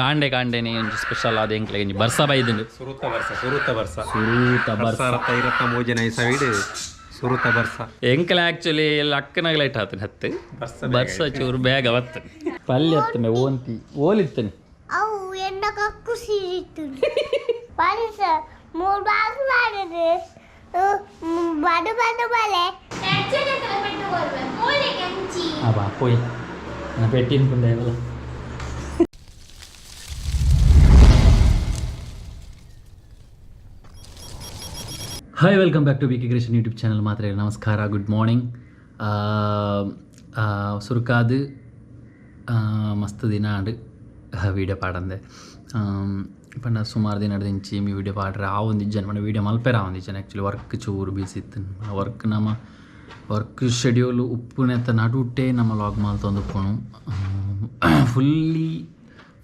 kandene onji special ade enkle onji barsa baidundu suruta barsa irata mojana I side suruta barsa enkle actually lakkanagle itatun hatte barsa churu bag avatte palyatte me onti olittani au enna kakku sirittu palisa moor bag madade badu bale tension ekala pettukolve pole kanchi aba poi na pettin kundevala. Hi welcome back to bkcreation YouTube channel. ಮಾತ್ರ ನಮಸ್ಕಾರ, good morning. ಸುರುಕಾದು ಮಸ್ತ್ ದಿನ ಆಡು video ಪಾಡಂದೆ ಪಂಡ ಸುಮಾರು ದಿನ ದಿಂಚಿ me video ಪಾಡ್ರೆ ಆ ಒಂದಿಜ್ಜನ ಪಂಡ ವೀಡಿಯೋ ಮಲ್ಪೆರ ಒಂದಿಜ್ಜನ ಆ್ಯಕ್ಚುಲಿ ವರ್ಕ್ ಚೂರು ಬಿಸಿ ಇತ್ತು. ವರ್ಕ್ ಶೆಡ್ಯೂಲ್ ಉಪ್ಪುನೆತ್ತ ನಡುಟೆ ನಮ್ಮ ಲಾಗ್ ಮಾಲ್ತೊಂದು ಉಪ್ಪುಣು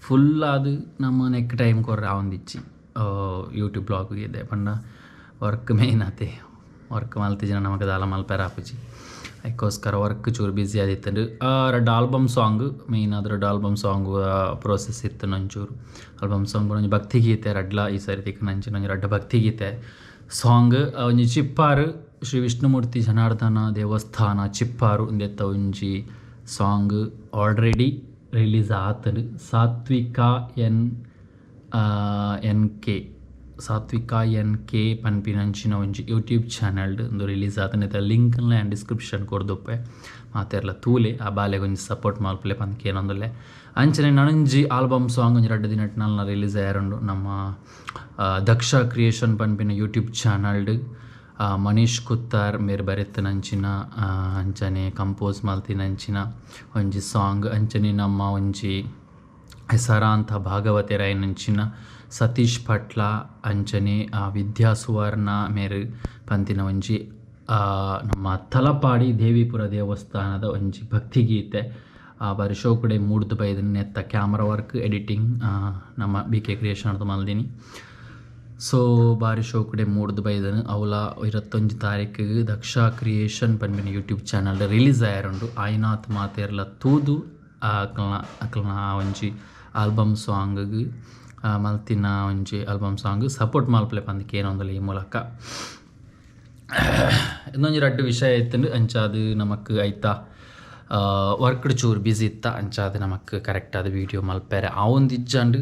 ಫುಲ್ ಅದು ನಮ್ಮ ನೆಕ್ ಟೈಮ್ ಕೊರ್ರೆ ಆ ಒಂದಿಚ್ಚಿ ಯೂಟ್ಯೂಬ್ ಬ್ಲಾಗ್ಗೆ ಇದೆ ಪಂಡ ವರ್ಕ್ ಮೇಯ್ನ್ ಆತೆ. ವರ್ಕ್ ಮಲ್ತಿ ಜನ ನಮಗೆ ದಾಲ ಮಲ್ಪೆರ ಆಪುಜಿ ಅದಕ್ಕೋಸ್ಕರ ವರ್ಕ್ ಚೂರು ಬ್ಯುಸಿ ಆದಿತ್ತು. ಎರಡು ಆಲ್ಬಮ್ ಸಾಂಗ್ ಮೇಯ್ನ್ ಆದ್ರೆ ಆಲ್ಬಮ್ ಸಾಂಗ್ ಪ್ರೋಸೆಸ್ ಇತ್ತು. ನಂಚೂರು ಆಲ್ಬಮ್ ಸಾಂಗ್ ಒಂಜಿ ಭಕ್ತಿಗೀತೆ ರಡ್ಲ ಈ ಸರಿ ತಿಕ್ಕ ನಂಚಿನ ರಡ್ಡ ಭಕ್ತಿಗೀತೆ ಸಾಂಗ್ ಒಂಜಿ ಚಿಪ್ಪಾರು ಶ್ರೀ ವಿಷ್ಣುಮೂರ್ತಿ ಜನಾರ್ದನ ದೇವಸ್ಥಾನ ಚಿಪ್ಪಾರು ಇಂದೆತ್ತ ಒಂಜಿ ಸಾಂಗ್ ಆಲ್ರೆಡಿ ರಿಲೀಸ್ ಆತನು. ಸಾತ್ವಿಕ ಎನ್ ಕೆ ಪನ್ಪಿನಂಚಿನ ಒಂಜಿ ಯೂಟ್ಯೂಬ್ ಚಾನಲ್ ಒಂದು ರಿಲೀಸ್ ಆತನ ಲಿಂಕ್ನ ಆ್ಯಂಡ್ ಡಿಸ್ಕ್ರಿಪ್ಷನ್ ಕೊಡ್ದೊಪ್ಪೆ ಮಾತೆರ್ಲ ತೂಲೆ ಆ ಬಾಲೆಗೆ ಒಂಜಿ ಸಪೋರ್ಟ್ ಮಲ್ಪಲೆ ಪಂದ್ಕೆ ಏನೊಂದುಲ್ಲೆ ಅಂಚನೆ ನನಂಜಿ ಆಲ್ಬಮ್ ಸಾಂಗ್ ಒಂಜಿ 2 ದಿನ ನಲ್ನ ರಿಲೀಸ್ ಆಯರುಂಡು ನಮ್ಮ ದಕ್ಷ ಕ್ರಿಯೇಷನ್ ಪನ್ಪಿನ ಯೂಟ್ಯೂಬ್ ಚಾನಲ್ಡ್ ಮನೀಶ್ ಕುತ್ತಾರ್ ಮೇರ್ ಬರೆತ್ತನಂಚಿನ ಅಂಚನೆ ಕಂಪೋಸ್ ಮಲ್ತಿನಂಚಿನ ಒಂಜಿ ಸಾಂಗ್ ಅಂಚನೆ ನಮ್ಮ ಒಂಜಿ ಹೆಸರಾಂತ ಭಾಗವತೆ ರಾಯನಂಚಿನ ಸತೀಶ್ ಪಟ್ಲ ಅಂಚನೆ ವಿದ್ಯಾ ಸುವರ್ಣ ಮೇರು ಪಂತಿನ ಒಂಜಿ ನಮ್ಮ ತಲಪಾಡಿ ದೇವಿಪುರ ದೇವಸ್ಥಾನದ ಒಂಜಿ ಭಕ್ತಿಗೀತೆ ಬಾರಿ ಶೋಕುಡೆ ಮೂಡ್ದು ಬೈದನು ನೆತ್ತ ಕ್ಯಾಮ್ರಾ ವರ್ಕ್ ಎಡಿಟಿಂಗ್ ನಮ್ಮ bkcreation ಅಂತ ಮಲ್ದಿನಿ. ಸೊ ಬಾರಿ ಶೋಕುಡೆ ಮೂಡ್ದು ಬೈದನು ಅವಲ 21 ತಾರೀಕಿಗೆ ದಕ್ಷ ಕ್ರಿಯೇಷನ್ ಪನ್ಪಿನ ಯೂಟ್ಯೂಬ್ ಚಾನಲ್ ರಿಲೀಸ್ ಆಯರುಂಡು. ಆಯ್ನಾಥ್ ಮಾತೆರ್ಲ ತೂದು ಅಕ್ಲನ ಒಂಜಿ ಆಲ್ಬಮ್ ಸಾಂಗ್ಗೆ ಮಲ್ತಿನ ಒಂಜಿ ಆಲ್ಬಮ್ ಸಾಂಗ್ ಸಪೋರ್ಟ್ ಮಲ್ಪಲೆ ಪಂದಕ್ಕೆ ಏನೊಂದಲ್ಲ ಈ ಮೂಲಕ ಇನ್ನೊಂಜಿ 2 ವಿಷಯ ಇತ್ತು. ಅಂಚಾದು ನಮಕ್ ಐತಾ ವರ್ಕ್ ಚೂರು ಬಿಸಿ ಇತ್ತ ಅಂಚಾದು ನಮಕ್ ಕರೆಕ್ಟ್ ಆದ ವೀಡಿಯೋ ಮಲ್ಪೆರೆ ಆ ಒಂದು ಇಜ್ಜಂಡು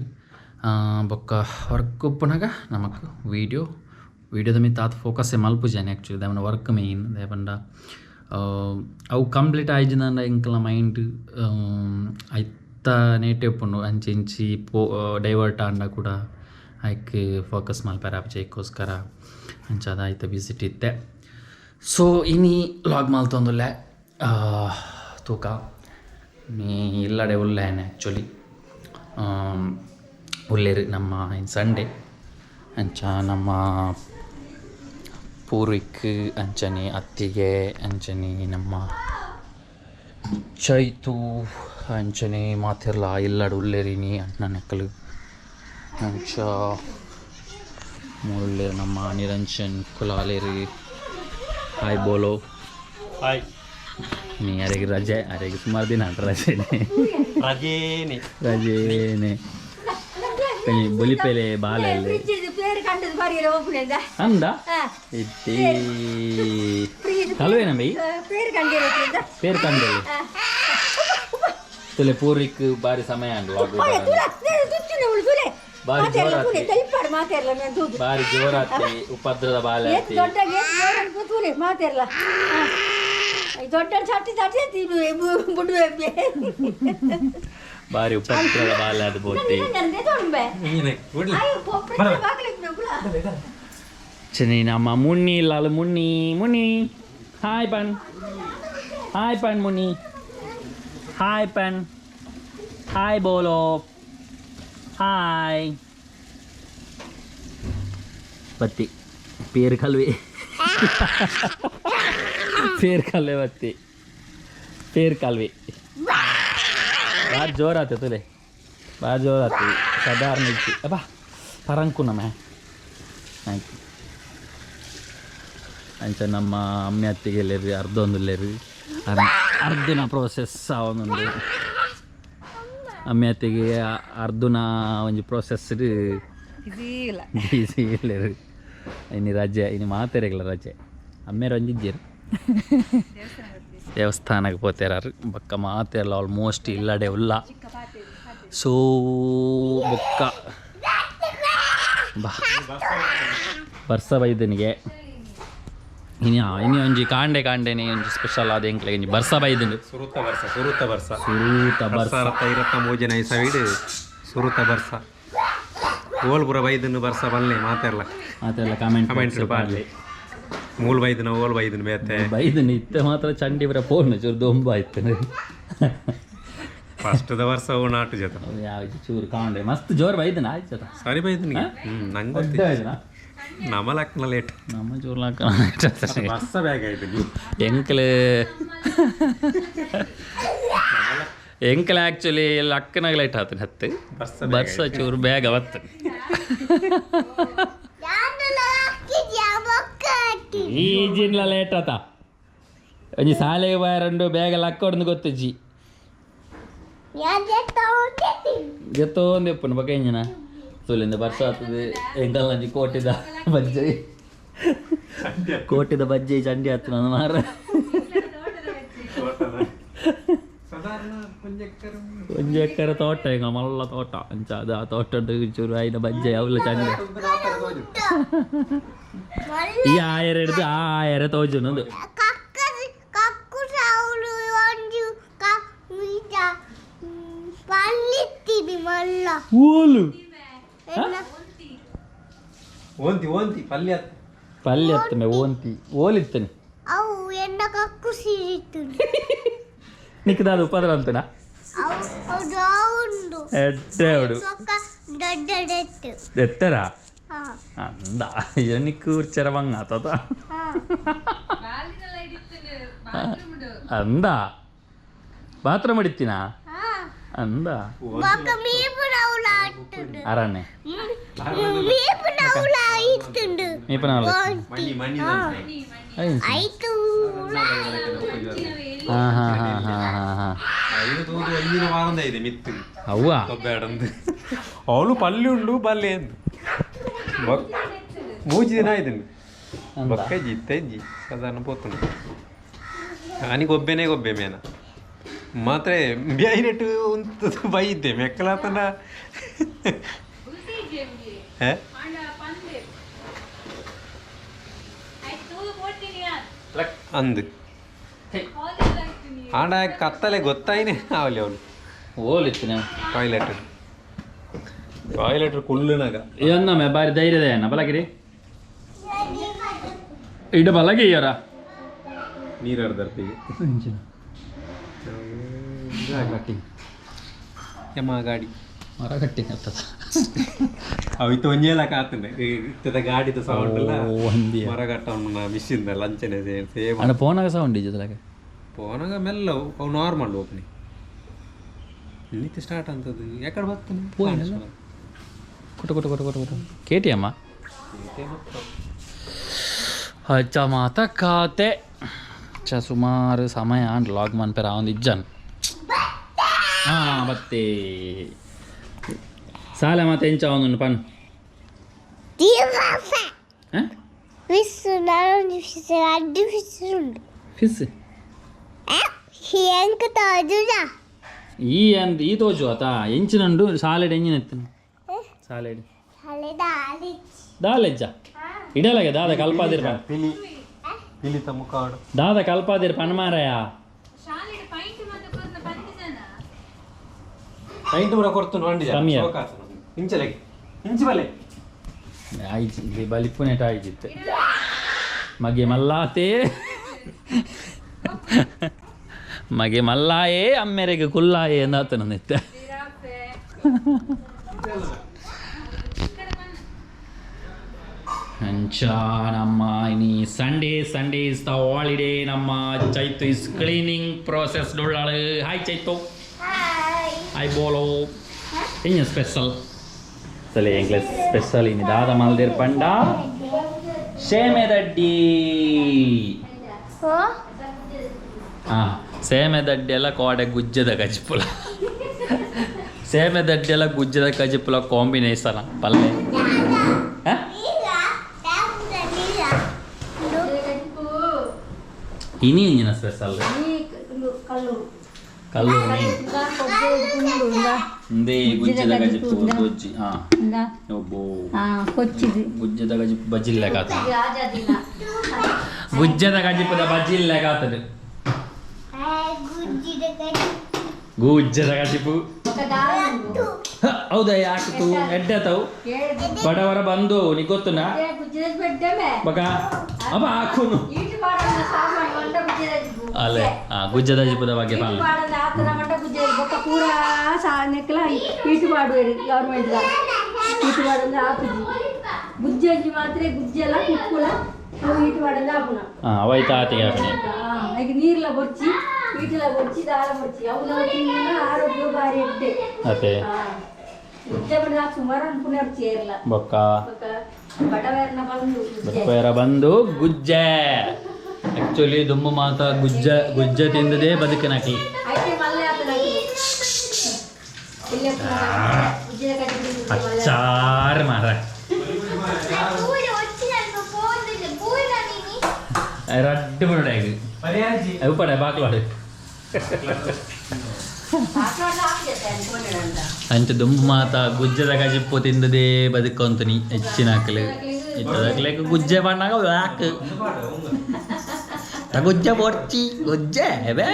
ಬೊಕ್ಕ ವರ್ಕ್ ಉಪ್ಪುನಾಗ ನಮಕ್ ವೀಡಿಯೋದ ಮಿತ್ತ ಆತ ಫೋಕಸ್ಸೇ ಮಲ್ಪುಜಾನೆ. ಆ್ಯಕ್ಚುಲಿ ದೇವನ ವರ್ಕ್ ಮೇಯ್ನ್ ದೇವಂಡ ಅವು ಕಂಪ್ಲೀಟ್ ಆಯ್ಜಿನ ಇಂಕಲ ಮೈಂಡ್ ಐತ ನೇಟೆ ಉಪ್ಪುಂಡು ಅಂಚಿ ಇಂಚಿ ಡೈವರ್ಟ್ ಆಂಡ ಕೂಡ ಐಕ್ ಫೋಕಸ್ ಮಲ್ಪೆರೆ ಆಪುಜಿ ಅದಕ್ಕೋಸ್ಕರ ಅಂಚಾದ ಆಯ್ತ ವಿಸಿಟ್ ಇತ್ತೆ. ಸೊ ಇನಿ ಲಾಗ್ ಮಲ್ತೊಂದುಲ್ಲೆ ತೂಕ ನೀ ಇಲ್ಲಡೆ ಉಲ್ಲೇನೆ ಆ್ಯಕ್ಚುಲಿ ಉಲ್ಲೇರು ನಮ್ಮ ಸಂಡೇ ಅಂಚ ನಮ್ಮ ಪೂರ್ವಿಕ್ ಅಂಚನೆ ಅತ್ತಿಗೆ ಅಂಚನೆ ನಮ್ಮ ಚೈತು ಅಂಚನೆ ಮಾತಿರ್ಲ ಇಲ್ಲಡು ಉಲ್ಲೇರಿನಿ ಅಣ್ಣ ನೆಕ್ಕಲು ಅಂಚ ಮುಳ್ಳೆ ನಮ್ಮ ನಿರಂಜನ್ ಕುಲಾಲೇರಿ ಹಾಯ್ ಬೋಲೋ ಹಾಯ್ ನೀ ಯಾರಿಗೆ ರಜೆ ಯಾರಿಗೆ ಸುಮಾರು ದಿನ ರಜೇನೆ ಬೊಲಿಪೆಲೆ ಬಾಲಲ್ಲಿ ಅಂದ ಇತ್ತಿ ಕಲ್ವೇನ ಬೈ ಪೇರು ಕಂಡೆ ತುಲೆ ಪೂರ್ವಿಕ್ ಬಾರಿ ಸಮಯ ಬಾರಿ ಜೋರಾತಿ ಉಪದ್ರದ ಬಾಲೆ ಬಾರಿ ಉಪದ್ರದ ಬಾಲೆ ಅದು ಬೋತಿ ಚನಿ ನಮ್ಮ ಮುನ್ನಿ ಲಾಲ್ ಮುನ್ನಿ ಹಾಯ್ ಪನ್ ಮುನ್ನಿ ಹಾಯ್ ಪನ್ ಹಾಯ್ ಬೋಲೋ ಹಾಯ್ ಬತ್ತಿ ಪೇರು ಕಲ್ವೆ ಬತ್ತಿ ಪೇರು ಕಲ್ವೆ ಬಾರಿ ಜೋರಾತೆ ತುಲೆ ಬಾರಿ ಜೋರಾತಿ ಸಾಧಾರಣ ಇಚ್ಚಿ ಅಬ್ಬಾ ಪರಂಕು ನಮ್ಮ ಥ್ಯಾಂಕ್ ಯು ಅಂಚ ನಮ್ಮ ಅಮ್ಮೆ ಅತ್ತಿಗೆಲ್ಲೇರಿ ಅರ್ಧೊಂದುಲ್ಲೇರಿ ಅರ್ಧಿನ ಪ್ರೋಸೆಸ್ ಅವನೊಂದು ಅಮ್ಮೆ ಅತ್ತಿಗೆ ಅರ್ಧನ ಒಂಜಿ ಪ್ರೊಸೆಸ್ ಈಸಿ ಇಲ್ಲ ಇನ್ನು ರಜೆ ಇನ್ನು ಮಾತೆರೆಗಳ ರಜೆ ಅಮ್ಮೇರು ಒಂಜಿಜ್ಜೇರು ದೇವಸ್ಥಾನಕ್ಕೆ ಪೋತೇರಾರು ಬೊಕ್ಕ ಮಾತೆರಲ್ಲ ಆಲ್ಮೋಸ್ಟ್ ಇಲ್ಲಡೆ ಉಲ್ಲ ಸೊ ಬೊಕ್ಕ ಬರ್ಸ ಬೈದನಿಗೆ ಇನ್ನು ಒಂಜಿ ಕಾಂಡೆನೆ ಒಂಜಿ ಸ್ಪೆಷಲ್ ಆದ ಎಂಕ್ಲೆ ಒಂಜಿ ಬರ್ಸ ಬೈದನು ಸುರುತ ಬರ್ಸ ಇರತ್ತ ಮೂಜನ ಈ ಸೈಡ್ ಸುರುತ ಬರ್ಸ ಓಲ್ ಪುರ ಬೈದನು ಬರ್ಸ ಬಲ್ಲೆ ಮಾತೆಲ್ಲ ಕಮೆಂಟ್ ಪಾಡ್ಲಿ ಮೂಲ್ ಬೈದನ ಓಲ್ ಬೈದನು ಬೇತೆ ಬೈದನು ಇತ್ತೆ ಮಾತ್ರ ಚಂಡಿ ಬರ ಪೋರ್ನ ಚೂರು ದೊಂಬ ಆಯ್ತು ಫಸ್ಟ್ ದ ವರ್ಷ ನಾಟು ಜತ ಯಾವ ಚೂರು ಕಾಂಡೆ ಮಸ್ತ್ ಜೋರು ಬೈದನ ಆಯ್ತು ಜತ ಸರಿ ಬೈದನಿಗೆ ನಂಗೆ ಗೊತ್ತಿಲ್ಲ ನಮ್ಮ ಲಕ್ಕನ ಲೇಟ್ ನಮ್ಮ ಜೋರು ಲಕ್ಕನ ವರ್ಷ ಬ್ಯಾಗ್ ಆಯ್ತು ಎಂಕಲ್ ಆ್ಯಕ್ಚುಲಿ ಲಕ್ಕನಾಗ ಲೇಟ್ ಆತನ ಹತ್ತು ಬರ್ಸ ಚೂರು ಬ್ಯಾಗ್ ಅವತ್ತು ಈಜಿನ್ಲ ಲೇಟ್ ಆತ ಒಂಜಿ ಶಾಲೆಗೆ ಬಾರಂಡು ಬ್ಯಾಗಲ್ಲಿ ಹಾಕೊಂಡು ಗೊತ್ತಜ್ಜಿ ಜತ್ತೊಂದೆಪ್ಪನ ಬಕ ಎಂಜನ ಸೋಲಿಂದ ಬರ್ಸ ಆಗ್ತದೆ ಎಂಕಲ್ ನಂಜಿ ಕೋಟಿದ ಬಜ್ಜಿ ಚಂಡಿ ಆತು ನನ್ನ ಮಾರ ಒಂಜಿ ಎಕ್ಕರೆ ತೋಟ ಈಗ ಮಲ್ಲ ತೋಟ ಅಂಚ ಅದು ಆ ತೋಟ ಚೂರು ಐನ ಬಜ್ಜೆ ಅವಲ್ಲ ಚಂಡಿ ಈ ಆಯರ ಹಿಡಿದು ಆ ಆಯರ ತೋಜುನದು ಓಲು ಓಂತಿ ಪಲ್ಯ ಹತ್ತಮೆ ಓಂತಿ ಓಲಿತ್ತನೆ ಅವು ಎನ್ನ ಕಕ್ಕು ಸಿರಿತ್ತು ನಿಕ್ಕದಾದ ಉಪದ್ರ ಅಂತನ ಎಟ್ಟೆವಡು ಎಟ್ಟರ ಅಂದ ಎನಿಕ್ಕು ಚರವಂಗ ಆತದ ಅಂದ ಬಾತ್ರೂಮ್ ಅಡಿತೀನ ಅಂದ ಅರಣ್ಯ ಅವ್ವ ಅವಳು ಪಲ್ಯ ಉಂಡು ಬಲ್ಲೆ ಎಂದು ಮೂಜಿ ದಿನ ಆಯ್ತು ಬಕ್ಕಜ್ಜಿ ಇತ್ತಜ್ಜಿ ಸಾಧಾರಣ ಪೋತುಂಡು ಆನಿ ಗೊಬ್ಬೆ ಮೇನ ಮಾತ್ರ ಬ್ಯಾಯಿನೆಟ್ಟು ಉಂಟು ಬೈದ್ದೆ ಮೆಕ್ಕಲಾತನ ಅಂದು ಆಂಡ ಕತ್ತಲೆ ಗೊತ್ತಾಯಿನೇ ಅವಲಿ ಅವಳು ಓಲಿತ್ತು ಟಾಯ್ಲೆಟ್ ಕುಳ್ಳುನಾಗ ಏನಮ್ಮೆ ಬಾರಿ ಧೈರ್ಯದ ಅಣ್ಣ ಬಲಗಿರಿ ಇಡ ಬಲಗಿ ಯಾರ ನೀರು ಹರಿದರ್ತಿಗೆ ಯಮ್ಮ ಗಾಡಿ ಮರ ಕಟ್ಟಿ ಹತ್ತದ ಅವಿತ್ತು ಒಂಜೇಲ ಕಾತುಂಡೆ ಇತ್ತದ ಗಾಡಿದ ಸೌಂಡ್ ಎಲ್ಲ ಮರ ಕಟ್ಟವನ್ನ ಮಿಷಿಂದ ಲಂಚನೆ ಸೇಮ್ ಅಣ್ಣ ಪೋನಾಗ ಸೌಂಡ್ ಇದ್ದಲಾಗ ಪೋನಾಗ ಮೆಲ್ಲ ಅವು ನಾರ್ಮಲ್ ಓಪನಿ ಇನ್ನಿತ್ತು ಸ್ಟಾರ್ಟ್ ಅಂತದ್ದು ಯಾಕಡೆ ಬರ್ತಾನೆ ಕೊಟ್ಟು ಕೇಟಿ ಅಮ್ಮ ಹಚ್ಚ ಮಾತ ಖಾತೆ ಸುಮಾರು ಸಮಯ ಲಾಗ್ ಮನ್ಪೆರ ಒಂದು ಇಜ್ಜನ್ ಹಾಂ ಬತ್ತೆ ಸಾಲೆ ಮತ್ತೆ ಎಂಚ ಒಂದು ಪನ್ ಫಿಸ್ ಈ ತೋಜು ಆತ ಎಂಚಿನಂಡು ಸಾಲೆಡ್ ಎಂಜಿನ ಎತ್ತನು ಸಾಲೆಡ್ ದಾಲೆಜ್ಜ ಇಡಲಾಗೆ ದಾದ ಕಲ್ಪಾದಿರ್ ದಾದ ಕಲ್ಪಾದಿರ್ ಪನ್ಮಾರಯ ಪೈಂಟ್ ಬರ ಕೊಡ್ತು ಕಮ್ಮಿ ಇಂಚಲೆಗೆ ಇಂಚು ಬಲೆ ಆಯ್ತು ಬಲಿಪುನೆಟ್ ಆಯ್ತಿತ್ತು ಮಗೆ ಮಲ್ಲಾತೆ ಮಗೆ ಮಲ್ಲಾಯೇ ಅಮ್ಮೆರೆಗೆ ಕುಲ್ಲಾಯೇ ಎಂದಾತ ನಂದಿತ್ತೆ ಅಂಚ ನಮ್ಮ ಇನಿ ಸಂಡೇ ಇಸ್ ದ ಹಾಲಿಡೇ ನಮ್ಮ ಚೈತು ಇಸ್ ಕ್ಲೀನಿಂಗ್ ಪ್ರೋಸೆಸ್ ಡೊಳ್ಳಾಳು ಹಾಯ್ ಚೈತು ಹಾಯ್ ಬೋಲೋ ಇನ್ನು ಸ್ಪೆಷಲ್ ಸಲ ಇಂಗ್ಲಿಷ್ ಸ್ಪೆಷಲ್ ಇನ್ನು ದಾದ ಮಲ್ದಿರ್ ಪಂಡ ಸೇಮೆದಡ್ಡಿ ಹಾಂ ಸೇಮೆದಡ್ಡಿ ಎಲ್ಲ ಕೋಡೆ ಗುಜ್ಜದ ಗಜ್ಪುಲ ಸೇಮೆ ದಡ್ಡೆಲ್ಲ ಗುಜ್ಜದ ಕಜಿಪುಲ ಕಾಂಬಿನೇಷನ್ ಪಲ್ಲೆ ಇನಿ ಇಂಜಿನ ಸ್ಪೆಷಲ್ ಕಲ್ಲು ಹಿಂದೆ ಗುಜ್ಜದ ಗಜಿಪು ಗೊಜ್ಜಿ ಗುಜ್ಜದ ಗಜಿಪು ಬಜಿಲ್ಲೆ ಕಾತದೆ ಗುಜ್ಜದ ಗಜಿಪುದ ಬಜಿಲ್ಲೆ ಕಾತದೆ ಗುಜ್ಜದ ಗಜಿಪು ಹೌದಾ ಯಾಕಿತು ಎಡ್ಡತವು ಬಡವರ ಬಂದು ನೀ ಗೊತ್ತುನಾ ಬಗ ಅವ ಹಾಕುನು ಅಲ್ಲೇ ಗುಜ್ಜದ ಜಿಪುದ ಬಗ್ಗೆ గుజ్జి మాత్రమే గుజ్జెలా కుక్కుల వీటి వాడలా ఆపునా అవైతే ఆటిగా అయితే నీరులో బొచ్చి వీటిలో బొచ్చి దాల బొచ్చి అవులో తిన్నా ఆరోగ్య బారి ఇట్టే అతే గుజ్జబడ సుమారు అనుకున్నారు చేర్ల బొక్క ಬಡವರ ಬಂದು ಗುಜ್ಜೆ ಆಕ್ಚುಲಿ ದುಮ್ಮು ಮಾತ ಗುಜ್ಜ ತಿಂದದೇ ಬದುಕಿನಾಕಿ ಅಚ್ಚಾರು ಮಾರ ರಡ್ಡು ಬಿಡಾಗಿ ಅವು ಪಡೆ ಬಾಕ್ಲಾಡು ಅಂಚ ದುಂಬು ಮಾತ ಗುಜ್ಜದ ಗಜಿಪ್ಪು ತಿಂದದೇ ಬದುಕೊಂತನಿ ಹೆಚ್ಚಿನ ಹಾಕಲು ಇಟ್ಟದಕ್ಲೇಕ ಗುಜ್ಜೆ ಬಣ್ಣಾಗ ಯಾಕೆ ಗುಜ್ಜ ಬೊರ್ಚಿ ಗುಜ್ಜೆ ಬೇ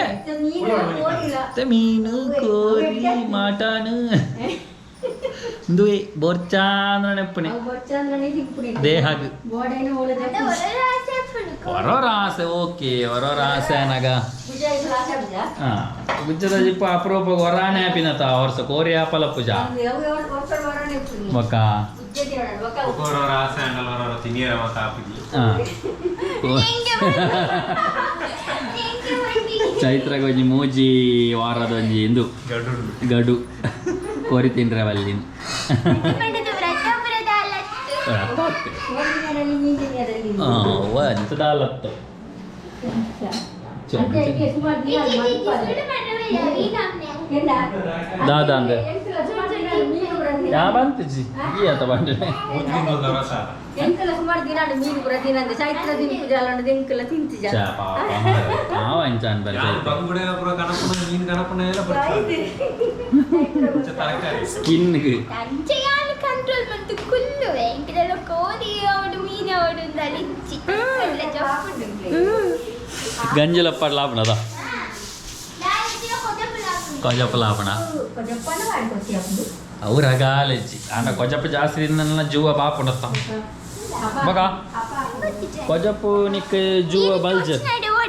ಮೀನು ಕೋರಿ ಮಟನ್ ದುಯ್ ಬೊರ್ಚಾ ಅಂದ್ರೆ ನೆಪ್ಪನೆ ದೇಹಗ್ ಹೊರ ಆಸೆ ಓಕೆ ಹೊರ ಆಸೆ ನಗ ಗುಜ್ಜದ ಜಿಪ್ಪ ಅಪರೂಪ ಹೊರಾಣೆ ಆಪಿನತ ವರ್ಷ ಕೋರಿ ಆಪಲ ಪೂಜಾ ಬೊಕ್ಕ ಚೈತ್ರಗ ಒಂಜಿ ಮೂಜಿ ವಾರದ ಒಂಜಿ ಇಂದು ಗಡು ಕೋರಿ ತಿಂಡ್ರೆ ಬಲ್ಲಿನ ಎಂತದಾಲತ್ತು ದಾದಾ ಅಂದ್ರೆ ಯಾ ಬಂತಿಜಿ ಈ ಆತ ಬಂದ್ರೆ ಎಂಕಲ ಸುಮಾರು ದಿನ ಮೀನು ಕೂಡ ತಿನ್ನಂದೆ ಚೈತ್ರ ದಿನ ಜಾಲಂಡ ಎಂಕಲ ತಿಂತಿಜ ಪಾವ ಇಂಚಾನ್ ಬರ ಬಂಗುಡೆ ಅಪ್ರ ಕನಪನ ಮೀನು ಕನಪನ ಎಲ್ಲ ಸ್ಕಿನ್ ಗೆ ಅಂಚೆಯಾನ ಕಂಟ್ರೋಲ್ ಮಂತು ಕುಲ್ಲು ಎಂಕಲ ಕೋರಿ ಅವಡು ಮೀನು ಅವಡು ದಲಿಚ್ಚಿ ಎಲ್ಲ ಜಪ್ಪುಂಡು ಗಂಜಲ ಪಡ್ಲಾಪನದ ಕೊಜಪಲಾಪನ ಅವ್ರ ಗಾಲೆಜ್ಜಿ ಆನ ಕೊಜಪ ಜಾಸ್ತಿ ತಿನ್ನ ಜೂವ ಬಾಪುನತ್ತ ಬಗ ಕೊಜಪು ನಿಕ್ ಜೂವ ಬಲ್ಜ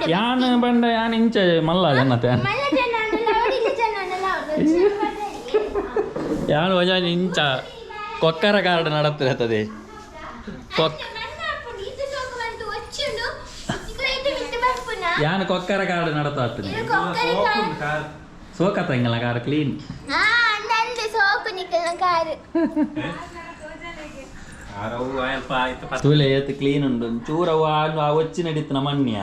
ಯಾನ್ ಬಂಡ ಯಾನ್ ಇಂಚ ಮಲ್ಲ ಜನತೆ ಯಾನ್ ವಜಾನ್ ಇಂಚ ಕೊಕ್ಕರ ಕಾರ್ಡ್ ನಡತ್ತಿರ್ತದೆ ಯಾನ್ ಕೊಕ್ಕರ ಕಾರ್ಡ್ ನಡತಾಗ್ತದೆ ಸೋಕತ್ತ ಹಿಂಗಲ್ಲ ಕಾರ್ ಕ್ಲೀನ್ ತೂಲೆ ಏತ್ ಕ್ಲೀನ್ ಉಂಡು ಚೂರ ಆ ಒಚ್ಚಿ ನಡೀತು ಮಣ್ಣಿಯ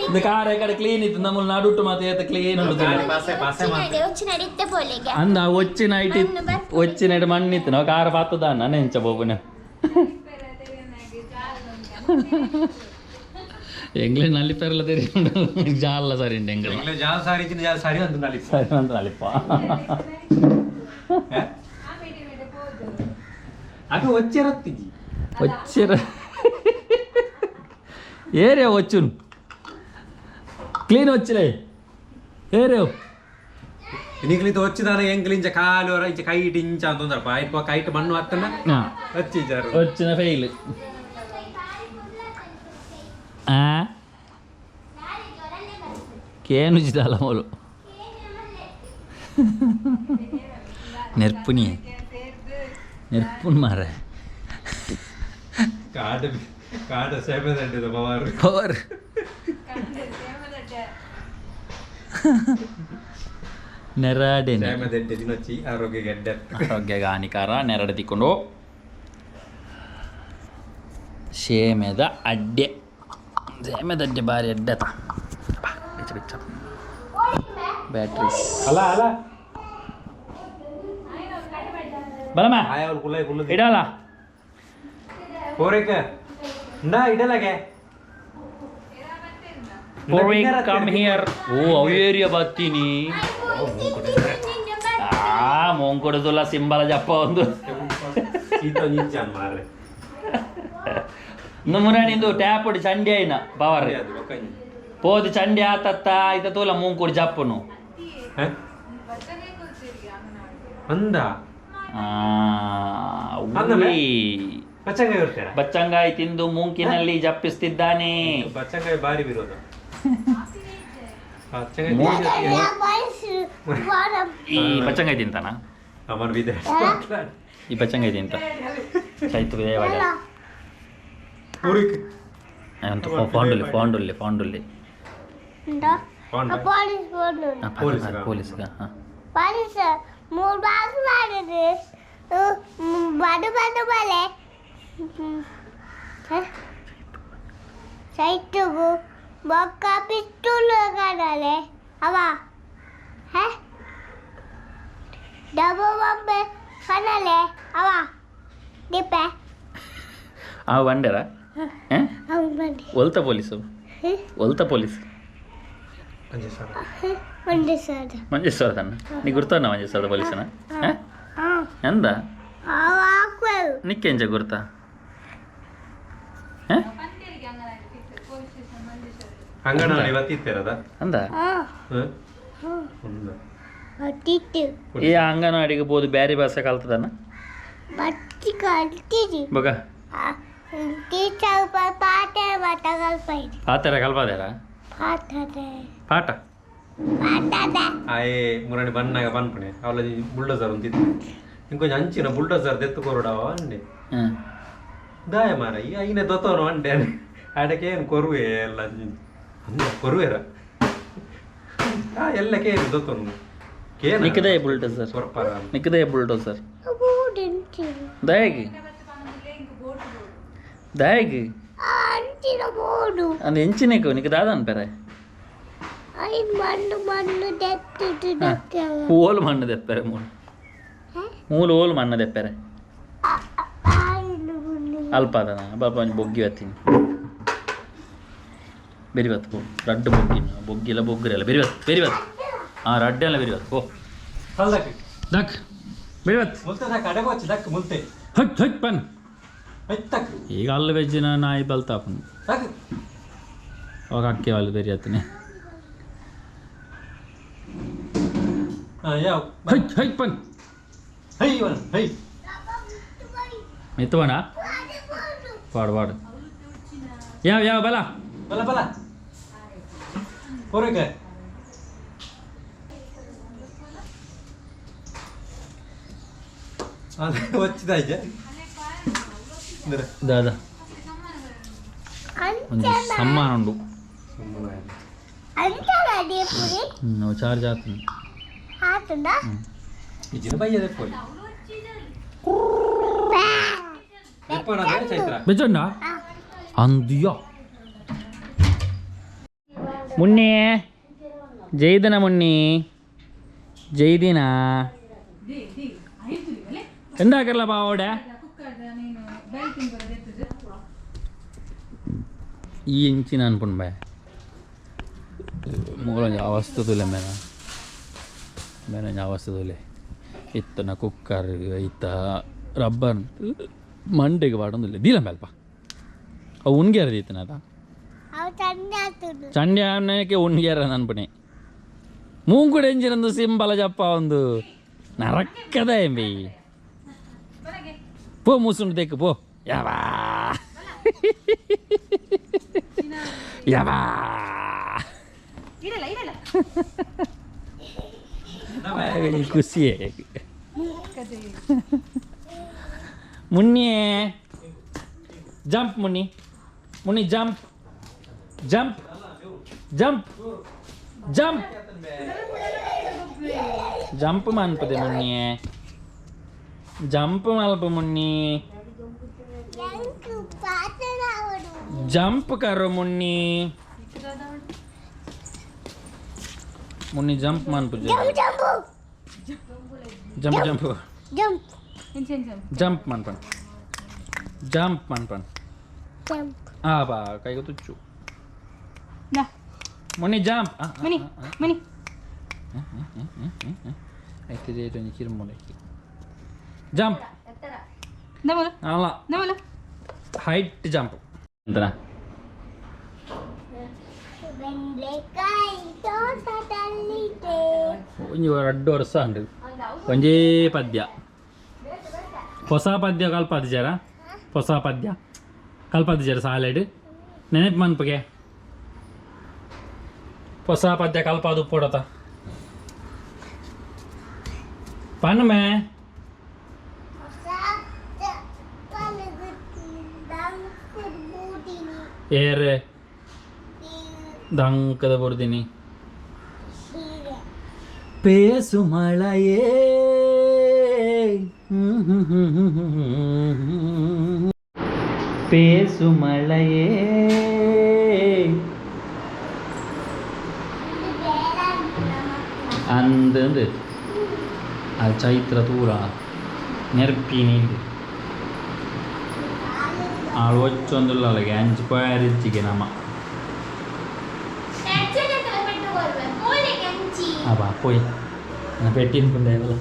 ಇದು ಕಾರ್ ಈ ಕಡೆ ಕ್ಲೀನ್ ಇತ್ತು ನಮ್ಮಲ್ಲಿ ನಡುಟ್ಟು ಮತ್ತೆ ಏತ್ ಕ್ಲೀನ್ ಉಂಟು ಅಂದ ಒಚ್ಚಿನ ಇಟ್ಟು ಮಣ್ಣಿತ್ತು ನಾವು ಕಾರ್ ಪಾತದ ನನ್ನ ಹೆಂಚ ಬೋಬುನ ಎಂಗ್ಲೇ ನಲಿಪೆರಲ ತೆರಿಕೊಂಡು ಜಾಲ ಸರಿ ಉಂಟು ಎಂಗ್ಲೇ ಜಾಲ ಸಾರಿ ಜಾಲ ಸಾರಿ ಅಂತ ನಲಿಪ ಸರಿ ಅಂತ ನಲಿಪ ಅದು ಒಚ್ಚೆರತ್ತಿಜಿ ಒಚ್ಚೆರ ಏರೇ వచ్చును క్లీన్ వచ్చలే ఏరే ನಿಕ್ಲಿತ వచ్చిದಾನ ಎಂಕ್ಲಿಂಚ ಕಾಲು ಇಂಚ ಕೈಟ್ ಇಂಚ ಅಂತಂದ್ರಪ್ಪ ಇಪ್ಪ ಕೈಟ್ ಮಣ್ಣು ಹತ್ತನ ಹಚ್ಚಿಜಾರು వచ్చిన ఫెయిల్ కేను జిదాల మొలు నెర్పుని నెర్పుని మారే ಕಾಟ ಸೇಮೆದಂಟಿದ ಪವರ್ ಪವರ್ ನೆರಡೆ ಸೇಮೆದಂಟಿ ತಿನ್ನೊಚ್ಚಿ ಆರೋಗ್ಯಕ್ಕೆ ಎಡ್ಡೆ ಆರೋಗ್ಯಕ್ಕೆ ಹಾನಿಕಾರ ನೆರಡೆ ತಿಕ್ಕೊಂಡು ಸೇಮೆದ ಅಡ್ಡೆ ಸೇಮೆದ ಅಡ್ಡೆ ಬಾರಿ ಅಡ್ಡೆತ ಬಿಚ್ಚ ಬ್ಯಾಟ್ರೀಸ್ ಅಲ್ಲ ಅಲ್ಲ ಬಲಮ್ಮ ಆಯವ್ರು ಕುಲ್ಲೈ ಕುಲ್ಲುದಿ ಇಡಲ್ಲ ಪೋರಿಕ ಇಂದ ಇಡಲಾಗೆ ಪೋರ್ವಿಕ್ ಕಮ್ ಹಿಯರ್ ಓ ಅವೇರಿಯ ಬರ್ತೀನಿ ಮೋಂಗ್ ಕೊಡೋದಿಲ್ಲ ಸಿಂಬಲ ಜಪ್ಪ ಒಂದು ಸೀತ ನಿಂಚಾನ್ ಮಾರ್ರೆ ನಮ್ಮನೆ ನಿಂದು ಟ್ಯಾಪ್ ಹೊಡಿ ಚಂಡಿ ಆಯ್ನ ಪವರ್ ಅದು ಒಕ್ಕಂಜಿ ಪೋದು ಚಂಡಿ ಆತತ್ತ ಆಯ್ತ ತೋಲ ಮೂಂಗ್ ಕೊಡಿ ಜಪ್ಪನು ಅಂದ ಬಚ್ಚಂಗಾಯಿ ಇರ್ತಾರೆ ಬಚ್ಚಂಗಾಯಿ ತಿಂದು ಮೂಂಕಿನಲ್ಲಿ ಜಪ್ಪಿಸ್ತಿದ್ದಾನೆ ಬಚ್ಚಂಗಾಯಿ ಬಾರಿ ವಿರೋಧ ಈ ಬಚ್ಚಂಗಾಯಿ ತಿಂತಾನ ಅಮರ್ ವಿದೆ ಈ ಬಚ್ಚಂಗಾಯಿ ತಿಂತ ಚೈತು ದೇವಾಡ ಪೂರಿಕ್ ಅಂತ ಫಾಂಡುಲ್ಲಿ ಪೊಲೀಸ್ಗ ಹಾಂ ಪಾಲಿಸ 3 ಬಾಕ್ಸ್ ಮಾಡಿದ್ರೆ ಬಡು ಬಲೆ ಸೈಟುಗು ಬೊಕ್ಕ ಪಿಸ್ತೂಲು ಕಾಣಲೆ ಅವ ಡಬ್ಬ ಬೊಬ್ಬೆ ಕಣಲೆ ಅವ ದಿಪ್ಪೆ ಆ ಬಂಡರ ಒಲ್ತ ಪೊಲೀಸು ಮಂಜೇಶ್ವರದನ್ನ ನೀ ಗುರ್ತಾನ ಮಂಜೇಶ್ವರದ ಪೊಲೀಸನ ಎಂದ ನಿಕ್ಕೆಂಚ ಗುರ್ತಾ ಅಂಗನವಾಡಿ ಬತ್ತಿತ್ತೇರದ ಅಂದ ಈ ಅಂಗನವಾಡಿಗೆ ಬೋದು ಬ್ಯಾರಿ ಭಾಷೆ ಕಲ್ತದನ್ನ ಬಗ ಪಾತ್ರ ಕಲ್ಪದಾರ ಪಾಠ ಆಯೇ ಮುರಾಣಿ ಬನ್ನಾಗ ಬನ್ಪಣೆ ಅವಳ ಬುಲ್ಡೋಸರ್ ಅಂತಿತ್ತು ಇಂಕೊಂಚ ಅಂಚಿನ ಬುಲ್ಡೋಸರ್ ದೆತ್ತು ಕೊರಡವ ಅಂಡೆ ದಾಯ ಮಾರ ಈ ಐನೆ ದೊತ್ತವನು ಅಂಡೆ ಆಡಕ್ಕೆ ಏನು ಕೊರುವೆ ಎಲ್ಲ ಕೊರುವೆರ ಎಲ್ಲ ಕೇನು ದೊತ್ತವನು ನಿಕ್ಕದೇ ಬುಲ್ಡೋಸರ್ ಸ್ವರ್ಪರ ನಿಕ್ಕದೇ ಬುಲ್ಡೋಸರ್ ದಯಗಿ ಅಂದ್ ಎಂಚಿನೇಕು ನಿಕ್ಕ ದಾದನ್ ಪೆರೆ ಓಲು ಮಣ್ಣು ದೆಪ್ಪೆರೆ ಮೂಲು ಓಲು ಮಣ್ಣು ದೆಪ್ಪೆರೆ ಅಲ್ಪ ಅದನ ಬಾಪ ಬೊಗ್ಗಿ ಬತ್ತೀನಿ ಬೆರಿವತ್ತು ಹೋ ರಡ್ಡು ಬೊಗ್ಗಿಲ್ಲ ಬೊಗ್ಗಿರಲ್ಲ ಬೆರಿವತ್ತು ಹಾಂ ರಡ್ಡೆಲ್ಲ ಬೆರಿವತ್ತು ಓ ದಕ್ ಬೆರಿವತ್ತು ಹಕ್ ಪನ್ ಈಗ ಅಲ್ಲಿ ವೆಜ್ಜಿನ ನಾಯಿ ಬಲ್ತಾಪನ್ ಅವಾಗ ಅಕ್ಕಿ వాళ్ళు ಬೆರಿಯತ್ತೀನಿ ಹೈ ಪನ್ ಮಿತ್ತವನ ಪಾಡು ಯಾವ ಬಲ ಪೂರಿಕ వచ్చిదాಯ್ಜ ದಾದಾ ಒಂದು ಸಮ್ಮಾನ ಉಂಡು ನಾವು ಚಾರ್ಜ್ ಆಗ್ತೀನಿ ಇಜಿನ ಬಯ್ಯ ದೆಪ್ಪೋಲಿ ದೆಪ್ಪೋನದ ಚೈತ್ರ ಬೆಚ್ಚಂಡ ಅಂದ್ಯೋ ಮುನ್ನಿ ಜೈದಿನ ಮುನ್ನಿ ಜೈದಿನ ಎಂದಾಕಲ್ಲ ಬಾವಡೆ ಈ ಇಂಚಿನ ಅನ್ಪುಂಡು ಬಾಯ್ ಮೂಲ ಅವಸ್ಥೆ ತುಲೆ ಮೇನ ಅವಸ್ಥೆ ತುಲೆ ಇತ್ತನ ಕುಕ್ಕರ್ ಇತ್ತ ರಬ್ಬರ್ ಮಂಡೆಗೆ ಬಾಡೊಂದಿಲ್ಲ ದೀಲ ಮೇಲ್ಪ ಅವು ಉಣ್ಗ್ಯಾರ ಇತ್ತನ ಅದ ಚಂಡೆ ಅನ್ನಕ್ಕೆ ಉಣ್ಗ್ಯಾರ ಅನ್ಪಣೆ ಮೂಂಕುಡು ಎಂಚಿನೊಂದು ಸಿಂಬಲ ಜಪ್ಪ ಒಂದು ನರಕ್ಕದ ಎಂಬಿ ಪೋ ಮೂಸುಂಡು ತೆಕ್ಕು ಪೋ ಯಾವಾ ಖುಷಿಯೇ ಮುನ್ನಿಯೇ ಜಂಪ್ ಮುನ್ನಿ ಜಂಪ್ ಜಂಪ್ ಮನ್ಪದೆ ಮುನ್ನಿಯೇ ಜಂಪ್ ಮಲ್ಪ ಮುನ್ನಿ जंप करो मुन्नी जंप मान पुजे जंप ಜಂಪ್ ಮನ್ಪನ್ ಆ ಬಾ ಕೈಗೆ ತುಚ್ಚು ಮೊನ್ನೆ ಜಂಪ್ ಆಯ್ತಿದೆ ಒಂದು ಕಿರುಮೂಲಕ್ಕೆ ಜಂಪ್ ಅಲ್ಲ ಹೈಟ್ ಜಂಪ್ ಅಂತ ಒಂಜಿ 2 ವರ್ಷ ಉಂಟು ಒಂಜೇ ಪದ್ಯ ಹೊಸ ಪದ್ಯ ಕಲ್ಪದಿಜಾರ ಹೊಸ ಪದ್ಯ ಕಲ್ಪದಿಜಾರ ಸಾಲೆಡ್ ನೆನಪು ಮನ್ಪಗೆ ಹೊಸ ಪದ್ಯ ಕಲ್ಪದು ಪೋಡತ ಪನ್ಮೆ ಏರ್ ದಂಕದ ಬರ್ದಿನಿ ಪೇಸು ಮಳೆಯೇ ಪೇಸು ಮಳೆಯೇ ಅಂದಂದು ಆ ಚೈತ್ರ ತೂರ ನೆರ್ಪಿನಿಂದು ಆಳು ಒಚ್ಚೊಂದುಲ್ಲ ಅಲ್ಲಿಗೆ 5 ಪಾಯರಿಚ್ಚಿಗೆ ನಮ್ಮ apa poi na petin pun dah lah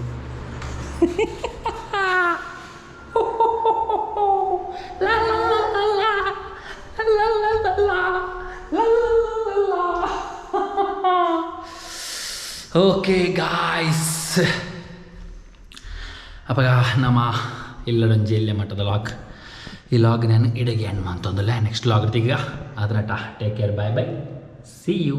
la la la la la la la la la la okay guys appaga nama illadonji elle mattada vlog ಈ ಲಾಗ್ ನಾನು ಇಡಗೆ ಎಂಡ್ ಮಾಡ್ತಂದಿಲ್ಲ ನೆಕ್ಸ್ಟ್ ಲಾಗ್ ಇರ್ತೀಗ ಅದರ take care bye bye see you